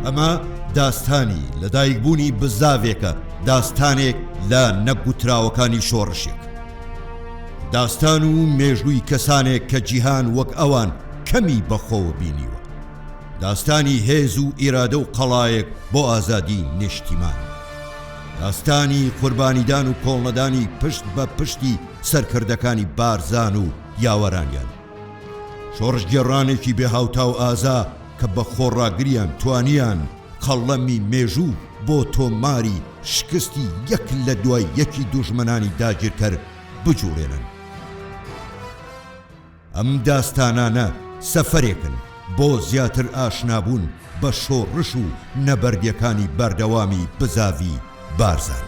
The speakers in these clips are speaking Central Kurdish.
ئەمە داستانی لەدایکبوونی بزاوێکە، داستانێک لە نەگوتراوەکانی شۆڕشێک، داستان و مێژووی کەسانێک کە جیهان وەک ئەوان کەمی بەخۆوە بینیوە، داستانی هێز و ئیرادە و قەڵایەک بۆ ئازادی نیشتیمان، داستانی قوربانیدان و کۆڵنەدانی پشت بە پشتی سەرکردەکانی بارزان و یاوەرانیان، شۆڕشگێڕانێکی بێهاوتا و ئازا کە بە خۆڕاگریان توانیان قەڵەمی مێژوو بۆ تۆماری شکستی یەک لە دوای یەکی دوژمنانی داگیرکەر بجوڵێنن. ئەم داستانانە سەفەرێکن بۆ زیاتر ئاشنابوون بە شۆڕش و نەبەردیەکانی بەردەوامی بزاوی بارزان.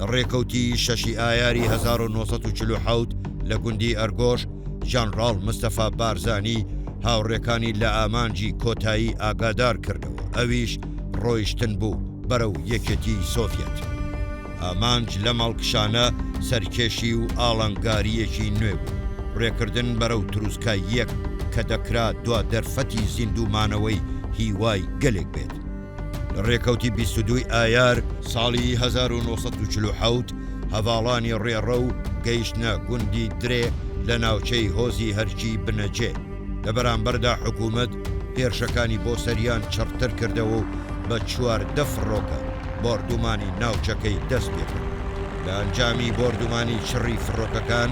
لە ڕێکەوتی شەشی ئایاری 1940 لە گوندی ئەرگۆش ژانڕاڵ مستەفا بارزانی هاوڕێکانی لە ئامانجی کۆتایی ئاگادار کردەوە، ئەویش ڕۆیشتن بوو بەرەو یەکێتی سۆڤێت. ئامانج لە ماڵکشانە سەرکێشی و ئاڵنگاریەکی نوێ بوو، ڕێکردن بەرەو تروسکای یەک کە دەکرا دوا دەرفەتی زیندومانەوەی هیوای گەلێک بێت. لە ڕێکەوتی 22 ئایار ساڵی 1940 هەڤاڵانی ڕێڕە و گەیشتنە گوندی درێ لە ناوچەی هۆزی هەرکی بنەجێ. لە بەرامبەردا حکوومەت پێرشەکانی بۆ سەریان چڕتر کردەوە و بە 14 فڕۆکە بۆردومانی ناوچەکەی دەست پێکرد. لە ئەنجامی بۆردومانی چڕی فڕۆکەکان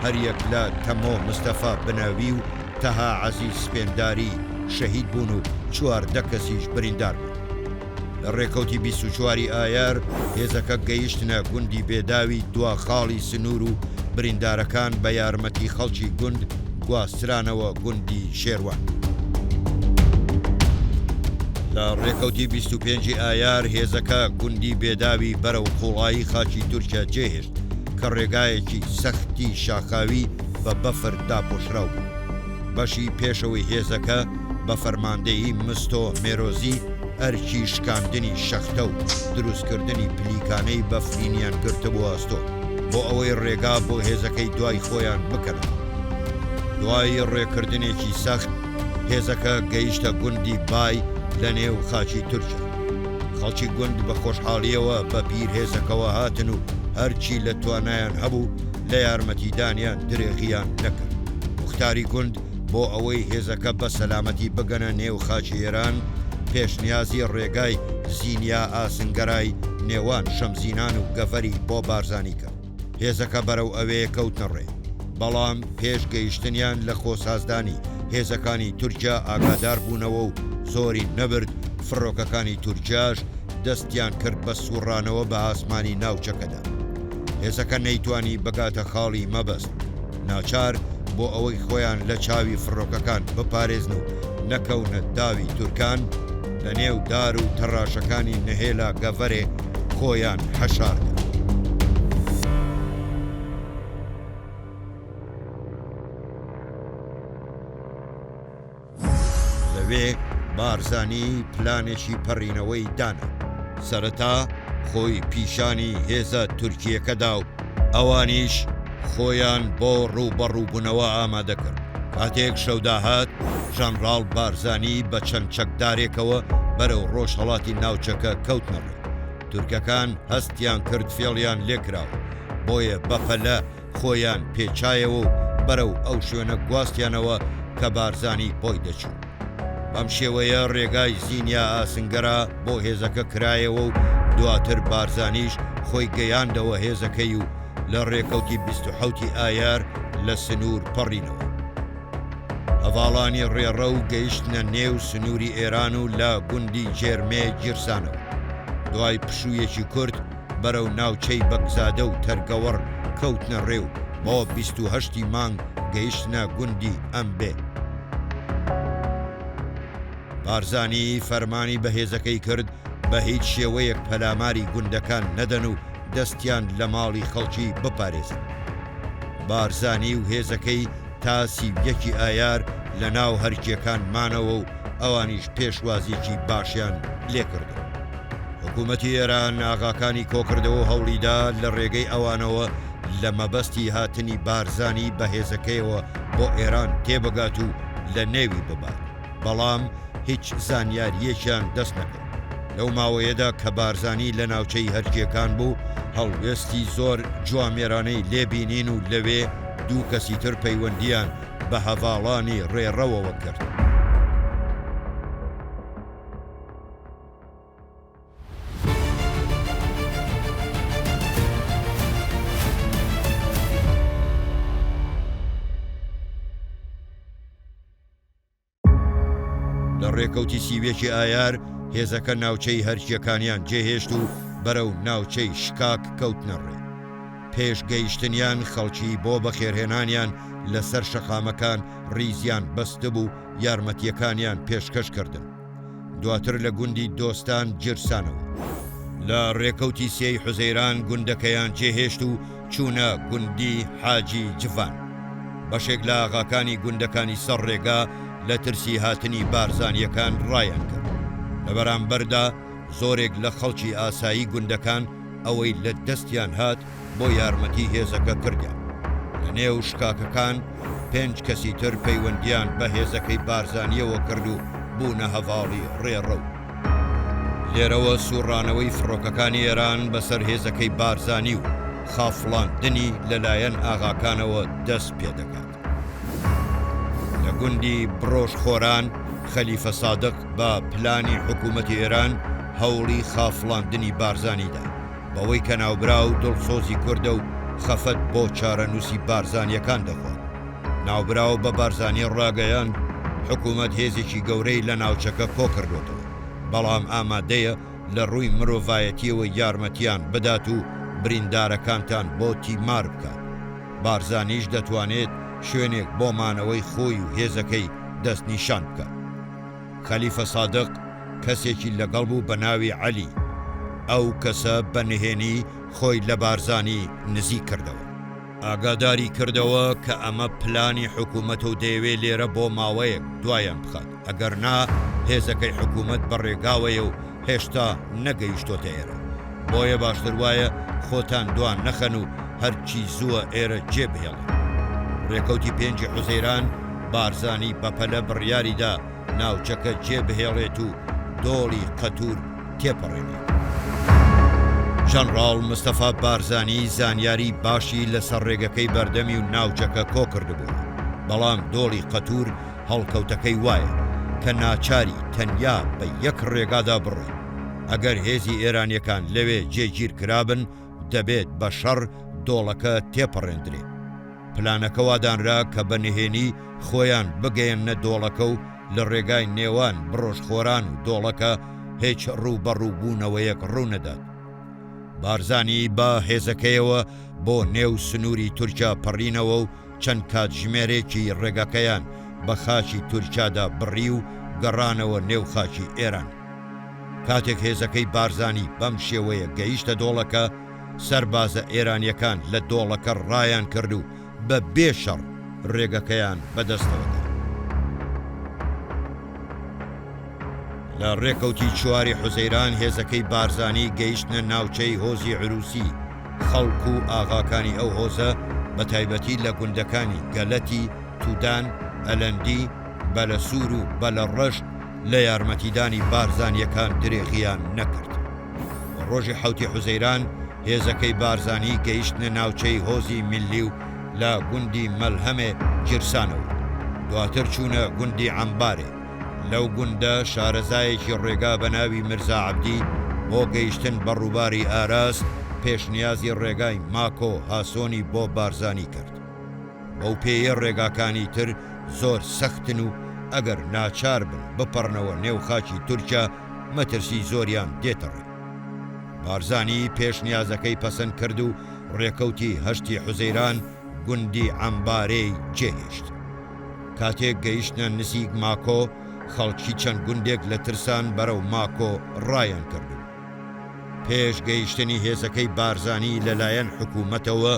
هەریەک لە تەمۆ مستەفا بنەوی و تەها عەزیز سپێنداری شەهید بوون و 14 کەسیش بریندار بوون. لە ڕێکەوتی 24 ئایار هێزەکە گەیشتنە گوندی بێداوی دوا خاڵی سنوور و بریندارەکان بە یارمەتی خەڵکی گوند گواسترانەوە گوندی شێروان. لە ڕێکەوتی 25 ئایار هێزەکە گوندی بێداوی بەرەو قوڵایی خاکی تورکیا جێهێشت کە ڕێگایەکی سەختی شاخاوی بە بەفر داپۆشراو بوو. بەشی پێشەوەی هێزەکە بە فەرماندەیی مستۆ مێرۆزی ئەرکی شکاندنی شەختە و دروستکردنی پلیکانەی بەفرینیان گرتبوو ئاستۆ بۆ ئەوەی ڕێگا بۆ هێزەکەی دوای خۆیان بکەنەوە. دوای ڕێکردنێکی سەخت هێزەکە گەیشتە گوندی بای لە نێو خاچی تورکیا. خەڵکی گوند بە خۆشحاڵیەوە بە پیر هێزەکەوە هاتن و هەرچی لە توانایان هەبوو لە یارمەتیدانیان درێغیان نەکرد. موختاری گوند بۆ ئەوەی هێزەکە بە سەلامەتی بگەنە نێو خاچی ئێران پێشنیازی ڕێگای زینیا ئاسنگەرای نێوان شەمزینان و گەڤەری بۆ بارزانی کرد. هێزەکە بەرەو ئەوەیە کەوتنە ڕێ، بەڵام پێش گەیشتنیان لە خۆسازدانی هێزەکانی تورکیا ئاگادار بوونەوە و زۆری نەبرد. فڕۆکەکانی تورکیاش دەستیان کرد بە سوڕانەوە بە ئاسمانی ناوچەکەدا. هێزەکە نەیتوانی بگاتە خاڵی مەبەست، ناچار بۆ ئەوەی خۆیان لە چاوی فڕۆکەکان بپارێزن و نەکەونە داوی تورکان لە نێو دار و تەڕاشەکانی نهێلا گەڤەرێ خۆیان حەشاردا. لەوێ بارزانی پلانێکی پەڕینەوەی دانا. سەرەتا خۆی پیشانی هێزە تورکیەکەدا و ئەوانیش خۆیان بۆ ڕووبەڕووبوونەوە ئامادە کرد. کاتێک شەوداهات ژانڕاڵ بارزانی بە چەند چەکدارێکەوە بەرەو ڕۆژهەڵاتی ناوچەکە کەوتنەڕێ. تورکەکان هەستیان کرد فێڵیان لێکراوە، بۆیە بەپەلە خۆیان پێچایەوە و بەرەو ئەو شوێنە گواستیانەوە کە بارزانی بۆی دەچوو. بەم شێوەیە ڕێگای زینیا ئاسنگەرە بۆ هێزەکە کرایەوە و دواتر بارزانیش خۆی گەیاندەوە هێزەکەی و لە ڕێکەوتی 27 ئایار لە سنوور پەڕینەوە. هەڤاڵانی ڕێڕە و گەیشتنە نێو سنووری ئێران و لە گوندی جێرمێ گیرسانەوە. دوای پشوویەکی کورت بەرەو ناوچەی بەگزادە و تەرگەوەڕ کەوتنە ڕێو بۆ 28 مانگ گەیشتنە گوندی ئەمبێ. بارزانی فەرمانی بەهێزەکەی کرد بە هیچ شێوەیەک پەلاماری گوندەکان نەدەن و دەستیان لە ماڵی خەڵکی بپارێزن. بارزانی و هێزەکەی تا 31 ئایار لە ناو هەرکیەکان مانەوە و ئەوانیش پێشوازیی باشیان لێکردن. حکوومەتی ئێران ئاغاکانی کۆکردەوە هەوڵیدا لە ڕێگەی ئەوانەوە لە مەبەستی هاتنی بارزانی بەهێزەکەیەوە بۆ ئێران تێبگات و لە نێوی ببات، بەڵام هیچ زانیاریەکیان دەست نەکرد. لەو ماوەیەدا کە بارزانی لە ناوچەی هەرکیەکان بوو، هەڵوێستی زۆر جوامێرانەی لێبینین و لەوێ دوو کەسی تر پەیوەندیان بە هەڤاڵانی ڕێڕەوەوە کرد. لە ڕێکەوتی سیوێکی ئایار هێزەکە ناوچەی هەرکیەکانیان جێهێشت و بەرەو ناوچەی شکاک کەوتنە ڕێ. پێش گەیشتنیان خەڵکی بۆ بەخێرهێنانیان لەسەر شەقامەکان ریزیان بەستە بوو، یارمەتیەکانیان پێشکەش کردن. دواتر لە گوندی دۆستان گیرسانەوە. لە ڕێکەوتی سێی حوزەیران گوندەکەیان جێهێشت و چوونە گوندی حاجی جڤان. بەشێک لە ئاغاکانی گوندەکانی سەر ڕێگا لە ترسی هاتنی بارزانیەکان ڕایان کرد. لە بەرامبەردا زۆرێک لە خەڵکی ئاسایی گوندەکان ئەوەی لە دەستیان هات بۆ یارمەتی هێزەکە کردیان. لە نێو شکاکەکان 5 کەسی تر پەیوەندیان بە هێزەکەی بارزانیەوە کرد و بوونە هەڤاڵی ڕێڕە. لێرەوە سوڕانەوەی فڕۆکەکانی ئێران بەسەر هێزەکەی بارزانی و خافڵاندنی لەلایەن ئاغاکانەوە دەست پێ دەکات. لە گوندی برۆشخۆران خەلیفە سادق بە پلانی حکوومەتی ئێران هەوڵی خافڵاندنی بارزانیدا، بەوەی کە ناوبرا و دڵسۆزی کوردە و خەفەت بۆ چارەنووسی بارزانیەکان دەخۆن. ناوبراو بە بارزانی ڕاگەیان حکوومەت هێزێکی گەورەی لە ناوچەکە کۆ کردوتەوە، بەڵام ئامادەیە لە ڕووی مرۆڤایەتیەوە یارمەتیان بدات و بریندارەکانتان بۆ تیمار بکات. بارزانیش دەتوانێت شوێنێک بۆ مانەوەی خۆی و هێزەکەی دەست نیشان بکات. خەلیفە سادق کەسێکی لەگەڵ بوو بە ناوی عەلی. ئەو کەسە بە نهێنی خۆی لە بارزانی نزیک کردەوە. ئاگاداری کردەوە کە ئەمە پلانی حکوومەت و دەیەوێت لێرە بۆ ماوەیەک دوایان بخات، ئەگەر نا هێزەکەی حکوومەت بەڕێگاوەیە و هێشتا نەگەیشتۆتە ئێرە. بۆیە باشتر وایە خۆتان دوان نەخەن و هەرچی زووە ئێرە جێبهێڵن. ڕێکەوتی 5 حوزەیران بارزانی بەپەلە بڕیاریدا ناوچەکە جێبهێڵێت و دۆڵی قەتور تێپەڕێنێت. ژەنڕاڵ مستەفا بارزانی زانیاری باشی لەسەر ڕێگەکەی بەردەمی و ناوچەکە کۆ کردبوو، بەڵام دۆڵی قەتور هەڵکەوتەکەی وایە کە ناچاری تەنیا بە یەک ڕێگادا بڕێت. ئەگەر هێزی ئێرانیەکان لەوێ جێگیر کرابن، دەبێت بە شەڕ دۆڵەکە تێپەڕێندرێت. پلانەکە وادانرا کە بە نهێنی خۆیان بگەیەنە دۆڵەکە و لە ڕێگای نێوان برۆشخۆران و دۆڵەکە هیچ ڕووبەڕووبوونەوەیەک ڕوونەدات. بارزانی بە هێزەکەیەوە بۆ نێو سنووری تورکیا پەڕینەوە و چەند کاتژمێرێکی ڕێگەکەیان بە خاچی تورکیادا بڕی و گەڕانەوە نێو خاچی ئێران. کاتێک هێزەکەی بارزانی بەم شێوەیە گەیشتە دۆڵەکە، سەربازە ئێرانیەکان لە دۆڵەکە ڕایان کرد و بە بێشەڕ ڕێگەکەیان بەدەستەوەدا. لە ڕێکەوتی 4 حوزەیران هێزەکەی بارزانی گەیشتنە ناوچەی هۆزی عروسی. خەڵک و ئاغاکانی ئەو هۆزە بە تایبەتی لە گوندەکانی گەلەتی، تودان، ئەلەندی، بەلەسوور و بەلەڕەشت لە یارمەتیدانی بارزانیەکان درێغیان نەکرد. ڕۆژی 7 حوزەیران هێزەکەی بارزانی گەیشتنە ناوچەی هۆزی میلی و لە گوندی مەلهەمێ گیرسانەوە. دواتر چوونە گوندی عەمبارێ. لەو گوندە شارەزایەکی ڕێگا بە ناوی مرزا عەبدی بۆ گەیشتن بە ڕووباری ئاراس پێشنیازی ڕێگای ماکۆ هاسۆنی بۆ بارزانی کرد. بەو پێیە ڕێگاکانی تر زۆر سەختن و ئەگەر ناچار بن بپەڕنەوە نێو خاکی تورکیا مەترسی زۆریان دێتەڕێ. بارزانی پێشنیازەکەی پەسەند کرد و ڕێکەوتی هەشتی حوزەیران گوندی عەمبارەی جێهێشت. کاتێک گەیشتنە نزیک ماکۆ خەڵکی چەند گوندێک لە ترسان بەرەو ماکۆ ڕایان کردو. پێش گەیشتنی هێزەکەی بارزانی لەلایەن حکوومەتەوە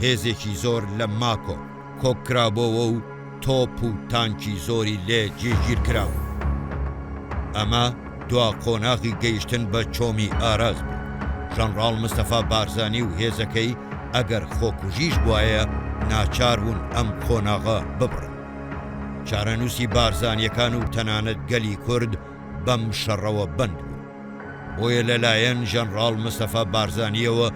هێزێکی زۆر لە ماکۆ کۆکرابۆوە و تۆپ و تانکی زۆری لێ جێگیر کراوە. ئەمە دوا قۆناغی گەیشتن بە چۆمی ئاراز بوو. ژەنڕاڵ مستەفا بارزانی و هێزەکەی ئەگەر خۆکوژیش بواە ناچار بوون ئەم قۆناغە ببڕن. چارەنووسی بارزانیەکان و تەنانەت گەلی کورد بەم شەڕەوە بەند بوو. بۆیە لەلایەن ژەنڕاڵ مستەفا بارزانیەوە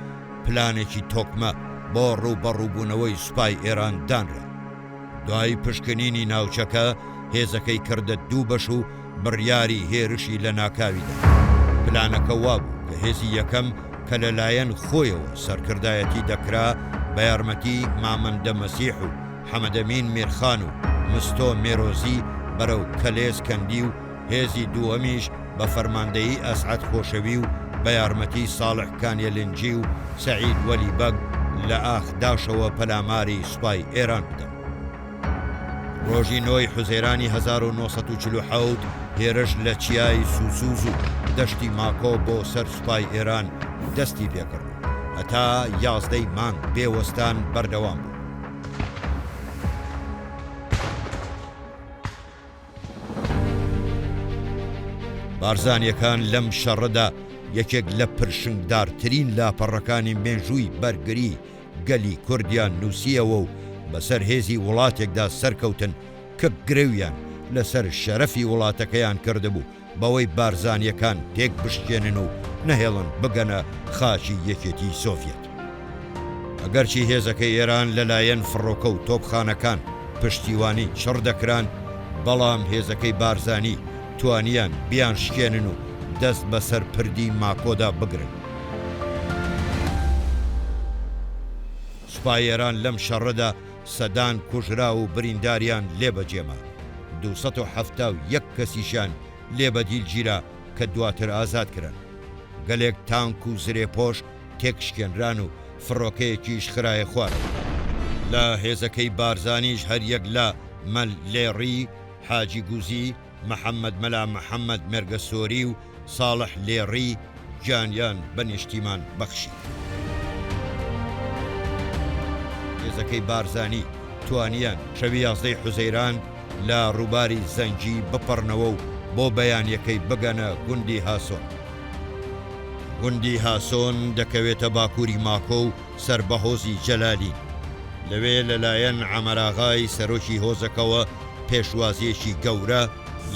پلانێکی تۆکمە بۆ ڕووبەڕووبوونەوەی سوپای ئێران دانرا. دوای پشکنینی ناوچەکە هێزەکەی کردە دوو بەش و بڕیاری هێرشی لە ناکاویدا. پلانەکە وابوو کە هێزی یەکەم کە لەلایەن خۆیەوە سەرکردایەتی دەکرا بە یارمەتی مامەندە مەسیح و حەمەدەمین میرخان و مستۆ مێرۆزی بەرەو کەلێز کەندی و هێزی دووەمیش بە فەرماندەیی ئەسعەد خۆشەوی و بە یارمەتی ساڵح کانیەلنجی و سەعید وەلی بەگ لە ئاخداشەوە پەلاماری سوپای ئێران بدەن. ڕۆژی 9 حوزەیرانی 1947 هێرش لە چیای سوسوز و دەشتی ماکۆ بۆ سەر سوپای ئێران دەستی پێکرد هەتا 11 مانگ بێوەستان بەردەوام بوو. بارزانیەکان لەم شەڕەدا یەکێک لە پرشنگدارترین لاپەڕەکانی مێژووی بەرگری گەلی کوردیان نووسیەوە و بەسەر هێزی وڵاتێکدا سەرکەوتن کە گرێویان لەسەر شەرەفی وڵاتەکەیان کردبوو بەوەی بارزانیەکان تێک بشکێنن و نەهێڵن بگەنە خاچی یەکێتی سۆڤیەت. ئەگەرچی هێزەکەی ئێران لەلایەن فڕۆکە و تۆپخانەکان پشتیوانی چڕ دەکران، بەڵام هێزەکەی بارزانی توانیان بیان شکێنن و دەست بەسەر پردی ماکۆدا بگرن. سوپای ئێران لەم شەڕەدا سەدان کوژرا و برینداریان لێبەجێما. 271 کەسیشان لێبەدیلگیرا کە دواتر ئازاد کران. گەلێک تانک و زرێپۆش تێکشکێنران و فڕۆکەیەکیش خرایە خوارد. لە هێزەکەی بارزانیش هەر یەک لە مەل لێڕی، حاجی گوزی، محەممەد مەلا محەممەد مێرگەسۆری و ساڵح لێڕی گیانیان بە نیشتیمان بەخشی. هێزەکەی بارزانی توانیان شەوی 11 حوزەیران لە ڕووباری زەنگی بپەڕنەوە و بۆ بەیانیەکەی بگەنە گوندی هاسۆن. گوندی هاسۆن دەکەوێتە باکووری ماکۆ و سەربەهۆزی جەلالی. لەوێ لەلایەن عەمەراغای سەرۆکی هۆزەکەوە پێشوازیەکی گەورە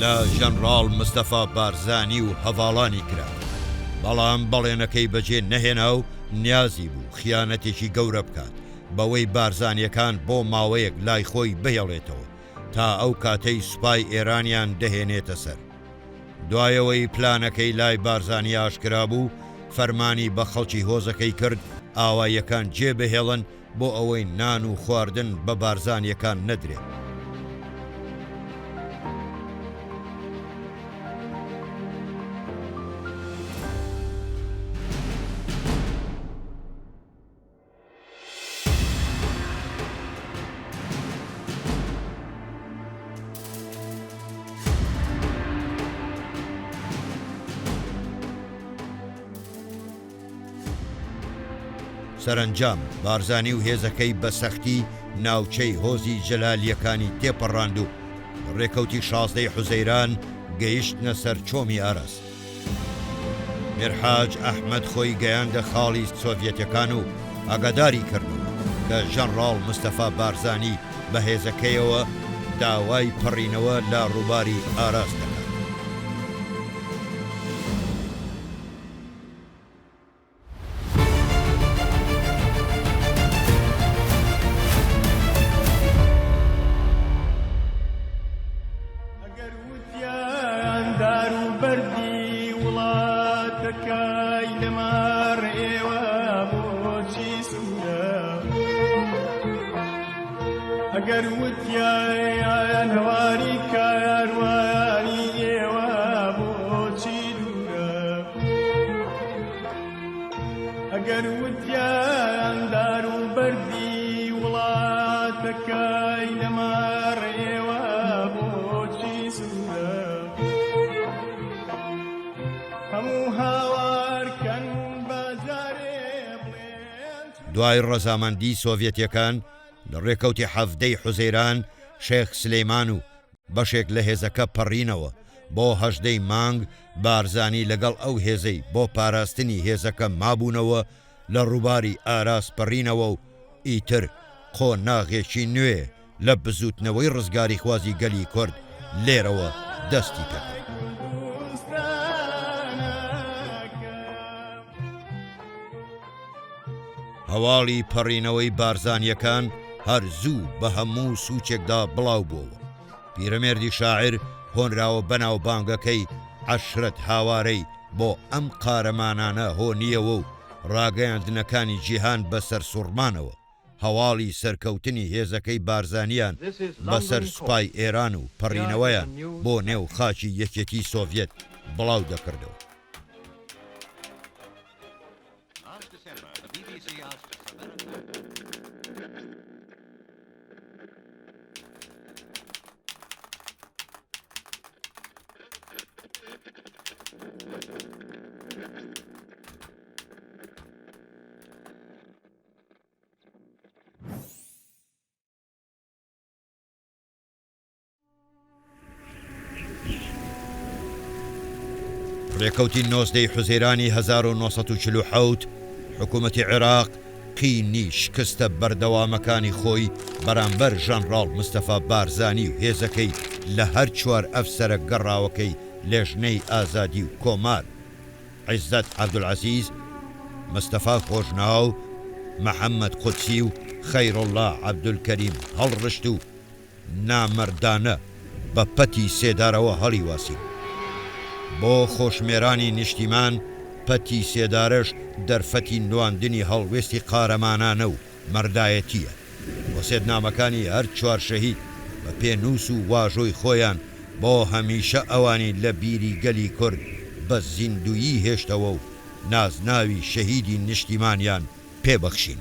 لە ژەنڕاڵ مستەفا بارزانی و هەڤاڵانی کرا. بەڵام بەڵێنەکەی بەجێ نەهێنا و نیازی بوو خیانەتێکی گەورە بکات بەوەی بارزانیەکان بۆ ماوەیەک لای خۆی بهێڵێتەوە تا ئەو کاتەی سوپای ئێرانیان دەهێنێتە سەر. دوایەوەی پلانەکەی لای بارزانی ئاشکرا بوو، فەرمانی بە خەڵکی هۆزەکەی کرد ئاواییەکان جێبهێڵن بۆ ئەوەی نان و خواردن بە بارزانیەکان نەدرێت. سەرنجام بارزانی و هێزەکەی بە سەختی ناوچەی هۆزی جەلالیەکانی تێپەڕاند و ڕێکەوتی 16 حوزەیران گەیشتنە سەر چۆمی ئاراس. مێرحاج ئەحمەد خۆی گەیاندە خاڵی سۆڤیەتەکان و ئاگاداری کردو کە ژەنڕاڵ مستەفا بارزانی بە هێزەکەیەوە داوای پەڕینەوە لە ڕووباری ئاراس دەکات. ئەگەر وتیان ئەگەر وتیان هەواری کاروانی ئێوە بۆچی دوورە ئەگەر وتیان دار و بەردی وڵاتەکەی لەمەڕ ئێوە بۆچی سوورە هەموو هاوارکەن بەجارێ بڵێن دوای ڕەزامەندی سۆڤێتیەکان لە ڕێکەوتی حەفدەی حوزەیران شێخ سلەیمان و بەشێک لە هێزەکە پەڕینەوە بۆ هەژدەی مانگ بارزانی لەگەڵ ئەو هێزەی بۆ پاراستنی هێزەکە مابوونەوە لە ڕووباری ئاراس پەڕینەوە و ئیتر قۆناغێکی نوێ لە بزوتنەوەی ڕزگاری خوازی گەلی کورد لێرەوە دەستی پێکرد. هەواڵی پەڕینەوەی بارزانیەکان هەر زوو بە هەموو سوچێکدا بڵاو بووەوە. پیرەمێردی شاعر هۆنراوە بەناو بانگەکەی عەشرەت هاوارەی بۆ ئەم قارەمانانە هۆنیەوە و ڕاگەیاندنەکانی جیهان بەسەر سوڕمانەوە. هەواڵی سەرکەوتنی هێزەکەی بارزانیان بەسەر سوپای ئێران و پەڕینەوەیان بۆ نێو خاکی یەکێتی سۆڤێت بڵاو دەکردەوە. ڕێکەوتی نۆزدەی حوزەیرانی 1940 حکوومەتی عێراق قینی شکستە بەردەوامەکانی خۆی بەرامبەر ژەنڕاڵ مستەفا بارزانی و هێزەکەی لە هەر چوار ئەفسەرە گەڕاوەکەی لێژنەی ئازادی و کۆمار عیزەت عەبدولعەزیز، مستەفا خۆشناو، محەممەد قودسی و خەیرۆڵڵا عەبدولکەریم هەڵڕشت و نامەردانە بە پەتی سێدارەوە هەڵی واسی. بۆ خۆشمێرانی نیشتیمان پەتی سێدارش دەرفەتی نواندنی هەڵوێستی قارەمانانە و مەردایەتیە. وەسێدنامەکانی هەر چوار شەهید بە پێنووس و واژۆی خۆیان بۆ هەمیشە ئەوانی لە بیری گەلی کورد بە زیندویی هێشتەوە و نازناوی شەهیدی نیشتیمانیان پێبەخشین.